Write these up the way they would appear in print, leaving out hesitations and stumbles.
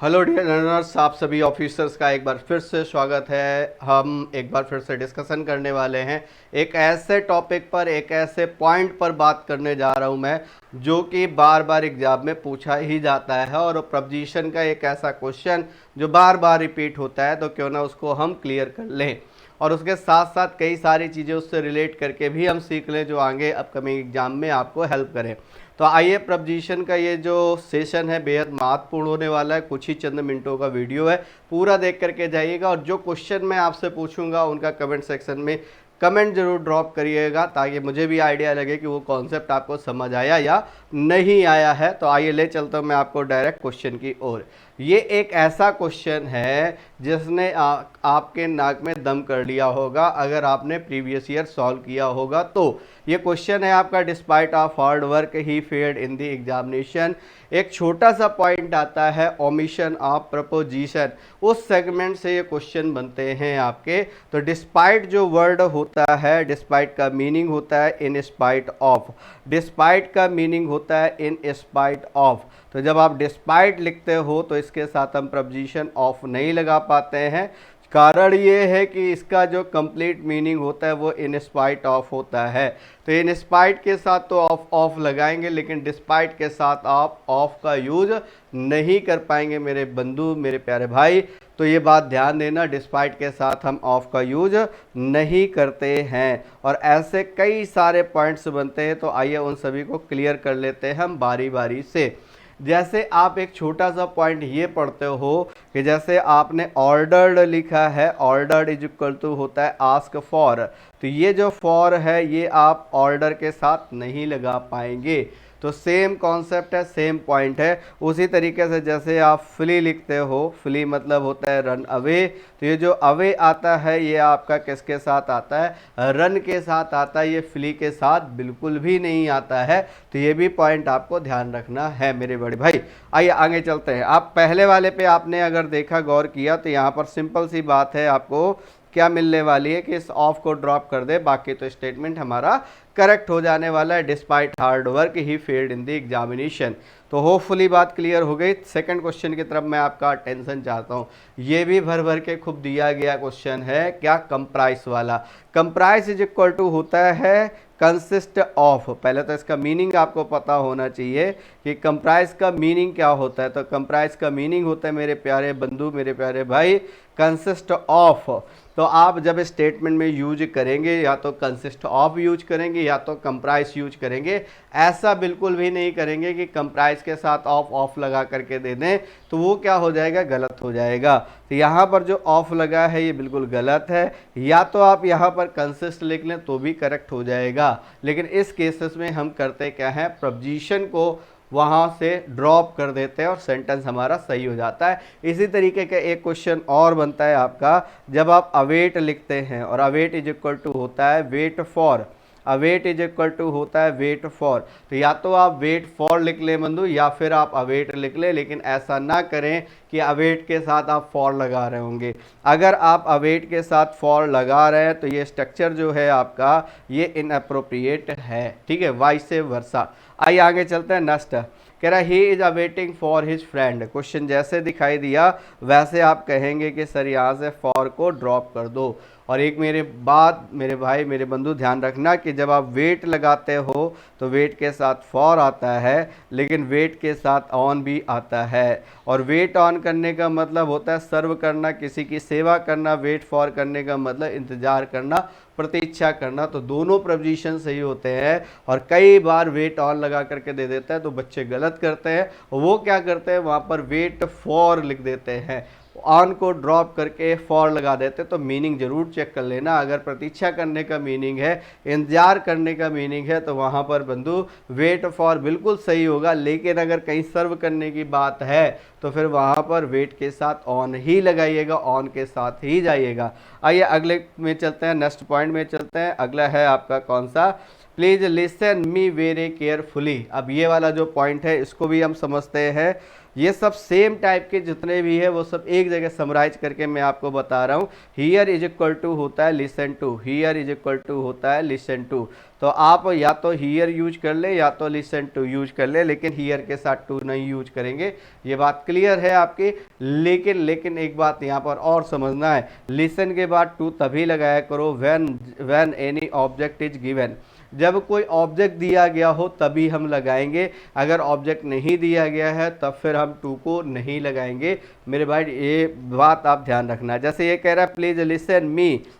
Hello dear learners, आप सभी officers का एक बार फिर से स्वागत है। हम एक बार फिर से डिस्कशन करने वाले हैं एक ऐसे टॉपिक पर, एक ऐसे पॉइंट पर बात करने जा रहा हूं मैं जो कि बार बार एग्जाम में पूछा ही जाता है और प्रपोजिशन का एक ऐसा क्वेश्चन जो बार बार रिपीट होता है, तो क्यों ना उसको हम क्लियर कर लें और उसके साथ साथ कई सारी चीज़ें उससे रिलेट करके भी हम सीख लें जो आगे अपकमिंग एग्जाम में आपको हेल्प करें। तो आइए, प्रपोजिशन का ये जो सेशन है बेहद महत्वपूर्ण होने वाला है। कुछ ही चंद मिनटों का वीडियो है, पूरा देख करके जाइएगा और जो क्वेश्चन मैं आपसे पूछूंगा उनका कमेंट सेक्शन में कमेंट जरूर ड्रॉप करिएगा ताकि मुझे भी आइडिया लगे कि वो कॉन्सेप्ट आपको समझ आया या नहीं आया है। तो आइए ले चलता हूँ मैं आपको डायरेक्ट क्वेश्चन की ओर। ये एक ऐसा क्वेश्चन है जिसने आपके नाक में दम कर लिया होगा अगर आपने प्रीवियस ईयर सॉल्व किया होगा तो। ये क्वेश्चन है आपका, despite of hard work he failed in the examination. एक छोटा सा पॉइंट आता है ओमिशन ऑफ प्रपोजिशन, उस सेगमेंट से ये क्वेश्चन बनते हैं आपके। तो डिस्पाइट जो वर्ड होता है, डिस्पाइट का मीनिंग होता है इन स्पाइट ऑफ। डिस्पाइट का मीनिंग होता है इन स्पाइट ऑफ। तो जब आप डिस्पाइट लिखते हो तो इसके साथ हम प्रपोजिशन ऑफ नहीं लगा पाते हैं। कारण ये है कि इसका जो कंप्लीट मीनिंग होता है वो इन स्पाइट ऑफ होता है। तो इन स्पाइट के साथ तो ऑफ लगाएंगे, लेकिन डिस्पाइट के साथ आप ऑफ का यूज नहीं कर पाएंगे मेरे बंधु, मेरे प्यारे भाई। तो ये बात ध्यान देना, डिस्पाइट के साथ हम ऑफ का यूज नहीं करते हैं और ऐसे कई सारे पॉइंट्स बनते हैं। तो आइए उन सभी को क्लियर कर लेते हैं हम बारी बारी से। जैसे आप एक छोटा सा पॉइंट ये पढ़ते हो कि जैसे आपने ऑर्डर्ड लिखा है, ऑर्डर्ड इज इक्वल टू होता है आस्क फॉर। तो ये जो फॉर है ये आप ऑर्डर के साथ नहीं लगा पाएंगे। तो सेम कॉन्सेप्ट है, सेम पॉइंट है। उसी तरीके से जैसे आप फ्ली लिखते हो, फ्ली मतलब होता है रन अवे। तो ये जो अवे आता है ये आपका किसके साथ आता है? रन के साथ आता है। ये फ्ली के साथ बिल्कुल भी नहीं आता है। तो ये भी पॉइंट आपको ध्यान रखना है मेरे बड़े भाई। आइए आगे चलते हैं। आप पहले वाले पे आपने अगर देखा, गौर किया, तो यहाँ पर सिंपल सी बात है, आपको क्या मिलने वाली है कि इस ऑफ को ड्रॉप कर दे, बाकी तो स्टेटमेंट हमारा करेक्ट हो जाने वाला है। Despite hard work he failed in the examination. तो होपफुली बात क्लियर हो गई। सेकंड क्वेश्चन की तरफ मैं आपका अटेंशन चाहता हूँ। ये भी भर भर के खूब दिया गया क्वेश्चन है, क्या? कंप्राइज वाला। कंप्राइज इज इक्वल टू होता है कंसिस्ट ऑफ। पहले तो इसका मीनिंग आपको पता होना चाहिए कि कंप्राइज का मीनिंग क्या होता है। तो कंप्राइज का मीनिंग होता है मेरे प्यारे बंधु, मेरे प्यारे भाई, कंसिस्ट ऑफ। तो आप जब स्टेटमेंट में यूज करेंगे या तो कंसिस्ट ऑफ यूज करेंगे या तो कंप्राइज यूज करेंगे। ऐसा बिल्कुल भी नहीं करेंगे कि कंप्राइज के साथ ऑफ लगा करके दे दें, तो वो क्या हो जाएगा? गलत हो जाएगा। तो यहाँ पर जो ऑफ लगा है ये बिल्कुल गलत है। या तो आप यहाँ पर कंसिस्ट लिख लें तो भी करेक्ट हो जाएगा, लेकिन इस केसेस में हम करते क्या है, प्रपोजिशन को वहाँ से ड्रॉप कर देते हैं और सेंटेंस हमारा सही हो जाता है। इसी तरीके का एक क्वेश्चन और बनता है आपका, जब आप अवेट लिखते हैं और अवेट इज इक्वल टू होता है wait for. Await is equal to होता है वेट फॉर। तो या तो आप वेट फॉर लिख लें बंधु या फिर आप अवेट लिख लें, लेकिन ऐसा ना करें कि अवेट के साथ आप फॉर लगा रहे होंगे। अगर आप अवेट के साथ फॉर लगा रहे हैं तो ये स्ट्रक्चर जो है आपका ये इनअप्रोप्रिएट है, ठीक है, वाइस वर्सा। आइए आगे चलते हैं। नेक्स्ट कह रहा है he is awaiting for his friend. Question जैसे दिखाई दिया वैसे आप कहेंगे कि सर यहाँ से फॉर को ड्रॉप कर दो। और एक मेरे बात, मेरे भाई, मेरे बंधु, ध्यान रखना कि जब आप वेट लगाते हो तो वेट के साथ फॉर आता है, लेकिन वेट के साथ ऑन भी आता है। और वेट ऑन करने का मतलब होता है सर्व करना, किसी की सेवा करना। वेट फॉर करने का मतलब इंतजार करना, प्रतीक्षा करना। तो दोनों प्रपोजिशन सही होते हैं और कई बार वेट ऑन लगा करके दे देता है तो बच्चे गलत करते हैं। वो क्या करते हैं, वहाँ पर वेट फॉर लिख देते हैं, ऑन को ड्रॉप करके फॉर लगा देते। तो मीनिंग जरूर चेक कर लेना। अगर प्रतीक्षा करने का मीनिंग है, इंतजार करने का मीनिंग है, तो वहाँ पर बंधु वेट फॉर बिल्कुल सही होगा। लेकिन अगर कहीं सर्व करने की बात है तो फिर वहाँ पर वेट के साथ ऑन ही लगाइएगा, ऑन के साथ ही जाइएगा। आइए अगले में चलते हैं, नेक्स्ट पॉइंट में चलते हैं। अगला है आपका कौन सा? Please listen me very carefully. अब ये वाला जो पॉइंट है इसको भी हम समझते हैं। ये सब सेम टाइप के जितने भी है वो सब एक जगह समराइज करके मैं आपको बता रहा हूँ। हियर इज इक्वल टू होता है listen to, here is equal to होता है लिसन टू। तो आप या तो हियर यूज कर ले या तो लिसन टू यूज कर ले, लेकिन हियर के साथ टू नहीं यूज करेंगे। ये बात क्लियर है आपकी। लेकिन एक बात यहाँ पर और समझना है, लिसन के बाद टू तभी लगाया करो when any object is given. जब कोई ऑब्जेक्ट दिया गया हो तभी हम लगाएंगे, अगर ऑब्जेक्ट नहीं दिया गया है तब फिर हम टू को नहीं लगाएंगे। मेरे भाई ये बात आप ध्यान रखना। जैसे ये कह रहा है प्लीज लिसन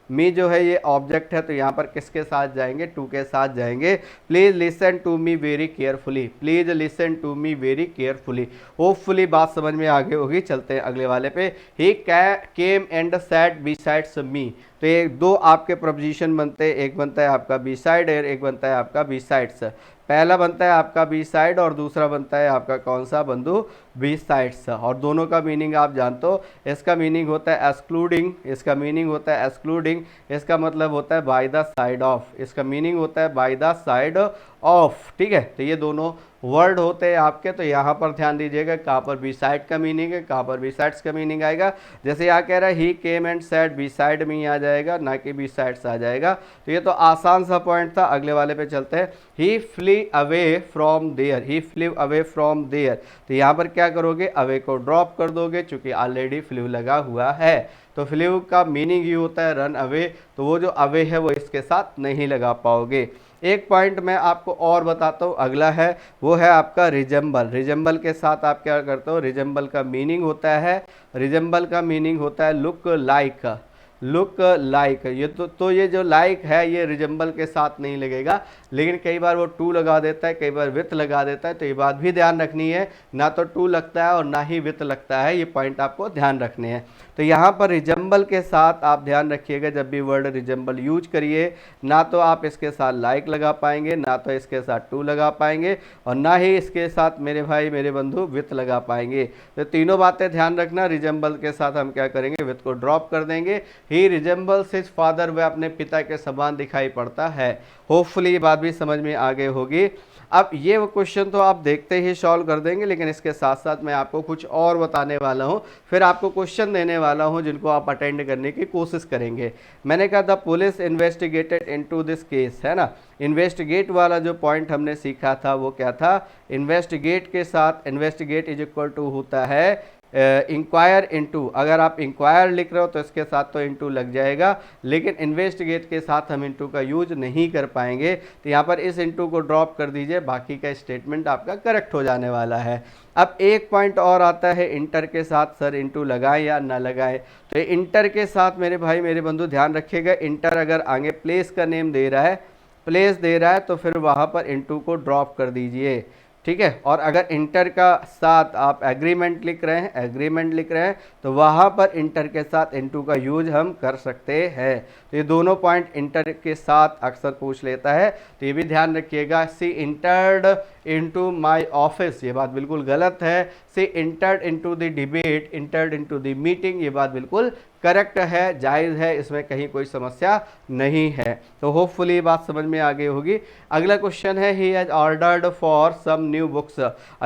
मी जो है ये ऑब्जेक्ट है, तो यहाँ पर किसके साथ जाएंगे, टू के साथ जाएंगे। Please listen to me very carefully, please listen to me very carefully. Hopefully बात समझ में आगे होगी। चलते हैं अगले वाले पे। ही केम एंड सैट बिसाइड्स मी। तो ये दो आपके प्रपोजिशन बनते हैं, एक बनता है आपका बी साइड और एक बनता है आपका बी साइड्स। पहला बनता है आपका बी साइड और दूसरा बनता है आपका कौन सा बंधु, बी साइड्स। और दोनों का मीनिंग आप जानते हो। इसका मीनिंग होता है एक्सक्लूडिंग, इसका मीनिंग होता है एक्सक्लूडिंग, इसका मतलब होता है बाय द साइड ऑफ, इसका मीनिंग होता है बाय द साइड ऑफ। ठीक है, तो ये दोनों वर्ड होते हैं आपके। तो यहाँ पर ध्यान दीजिएगा कहाँ पर बी साइड का मीनिंग है, कहाँ पर बी साइड्स का मीनिंग आएगा। जैसे यहाँ कह रहा है he came and sat beside में ही आ जाएगा, ना कि बी साइड्स आ जाएगा। तो ये तो आसान सा पॉइंट था। अगले वाले पे चलते हैं। He flee away from there, he flee away from there. तो यहाँ पर क्या करोगे, अवे को ड्रॉप कर दोगे, चूंकि ऑलरेडी फ्लू लगा हुआ है। तो फ्लू का मीनिंग ये होता है रन अवे, तो वो जो अवे है वो इसके साथ नहीं लगा पाओगे। एक पॉइंट मैं आपको और बताता हूँ, अगला है वो है आपका रिजेंबल। रिजेंबल के साथ आप क्या करते हो, रिजेंबल का मीनिंग होता है, रिजेंबल का मीनिंग होता है लुक लाइक, लुक लाइक। ये तो ये जो लाइक है ये रिजेंबल के साथ नहीं लगेगा, लेकिन कई बार वो टू लगा देता है, कई बार विथ लगा देता है। तो ये बात भी ध्यान रखनी है, ना तो टू लगता है और ना ही विथ लगता है, ये पॉइंट आपको ध्यान रखने हैं। तो यहाँ पर रिजेंबल के साथ आप ध्यान रखिएगा, जब भी वर्ड रिजेंबल यूज करिए, ना तो आप इसके साथ लाइक लगा पाएंगे, ना तो इसके साथ टू लगा पाएंगे, और ना ही इसके साथ मेरे भाई मेरे बंधु विथ लगा पाएंगे। तो तीनों बातें ध्यान रखना। रिजेंबल के साथ हम क्या करेंगे, विथ को ड्रॉप कर देंगे। ही रिजेंबल्स हिज फादर, वह अपने पिता के समान दिखाई पड़ता है। होपफुली ये बात भी समझ में आगे होगी। अब ये वो क्वेश्चन तो आप देखते ही सॉल्व कर देंगे, लेकिन इसके साथ साथ मैं आपको कुछ और बताने वाला हूँ, फिर आपको क्वेश्चन देने वाला हूँ जिनको आप अटेंड करने की कोशिश करेंगे। मैंने कहा the police investigated into this case, है ना। इन्वेस्टिगेट वाला जो पॉइंट हमने सीखा था वो क्या था, इन्वेस्टिगेट के साथ इन्वेस्टिगेट इज इक्वल टू होता है इंक्वायर इनटू। अगर आप इंक्वायर लिख रहे हो तो इसके साथ तो इनटू लग जाएगा, लेकिन इन्वेस्टिगेट के साथ हम इनटू का यूज नहीं कर पाएंगे। तो यहाँ पर इस इनटू को ड्रॉप कर दीजिए, बाकी का स्टेटमेंट आपका करेक्ट हो जाने वाला है। अब एक पॉइंट और आता है, इंटर के साथ सर इनटू लगाएं या ना लगाएं। तो इंटर के साथ मेरे भाई मेरे बंधु ध्यान रखिएगा, इंटर अगर आगे प्लेस का नेम दे रहा है, प्लेस दे रहा है, तो फिर वहाँ पर इनटू को ड्रॉप कर दीजिए। ठीक है, और अगर इंटर का साथ आप एग्रीमेंट लिख रहे हैं, एग्रीमेंट लिख रहे हैं, तो वहाँ पर इंटर के साथ इनटू का यूज हम कर सकते हैं। तो ये दोनों पॉइंट इंटर के साथ अक्सर पूछ लेता है, तो ये भी ध्यान रखिएगा। She entered into my office, ये बात बिल्कुल गलत है। She entered into the debate, entered into the meeting, ये बात बिल्कुल करेक्ट है, जायज़ है, इसमें कहीं कोई समस्या नहीं है। तो होपफुली ये बात समझ में आ गई होगी। अगला क्वेश्चन है he has ordered for some new books.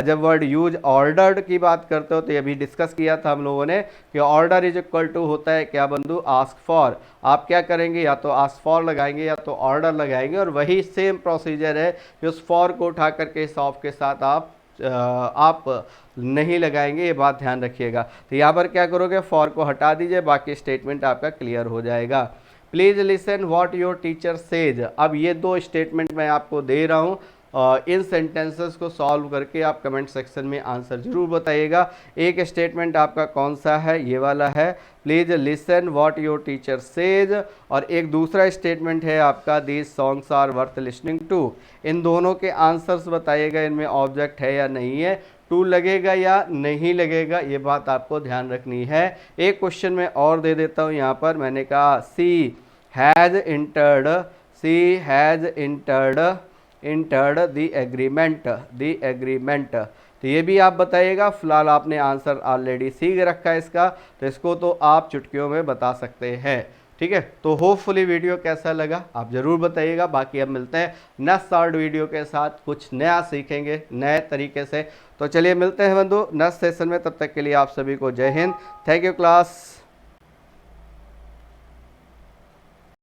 जब वर्ड यूज ऑर्डर्ड की बात करते हो तो ये भी डिस्कस किया था हम लोगों ने कि ऑर्डर इज इक्वल टू होता है क्या बंधु, आस्क फॉर। आप क्या करेंगे, या तो आस्क फॉर लगाएंगे या तो ऑर्डर लगाएंगे, और वही सेम प्रोसीजर है कि उस फॉर को उठा करके इस ऑफ के साथ आप नहीं लगाएंगे, ये बात ध्यान रखिएगा। तो यहाँ पर क्या करोगे, फॉर को हटा दीजिए, बाकी स्टेटमेंट आपका क्लियर हो जाएगा। Please listen what your teacher says. अब ये दो स्टेटमेंट मैं आपको दे रहा हूँ, इन सेंटेंसेस को सॉल्व करके आप कमेंट सेक्शन में आंसर जरूर बताइएगा। एक स्टेटमेंट आपका कौन सा है, ये वाला है, please listen what your teacher says, और एक दूसरा स्टेटमेंट है आपका these songs are worth listening to. इन दोनों के आंसर्स बताइएगा, इनमें ऑब्जेक्ट है या नहीं है, टू लगेगा या नहीं लगेगा, ये बात आपको ध्यान रखनी है। एक क्वेश्चन मैं और दे देता हूँ यहाँ पर, मैंने कहा she has entered, she has entered the agreement. तो ये भी आप बताइएगा। फिलहाल आपने आंसर ऑलरेडी सीख रखा है इसका, तो इसको तो आप चुटकियों में बता सकते हैं। ठीक है, तो होपफुली वीडियो कैसा लगा आप ज़रूर बताइएगा। बाकी अब मिलते हैं नेक्स्ट शॉर्ट वीडियो के साथ, कुछ नया सीखेंगे नए तरीके से। तो चलिए मिलते हैं बंधु नेक्स्ट सेशन में, तब तक के लिए आप सभी को जय हिंद। Thank you class.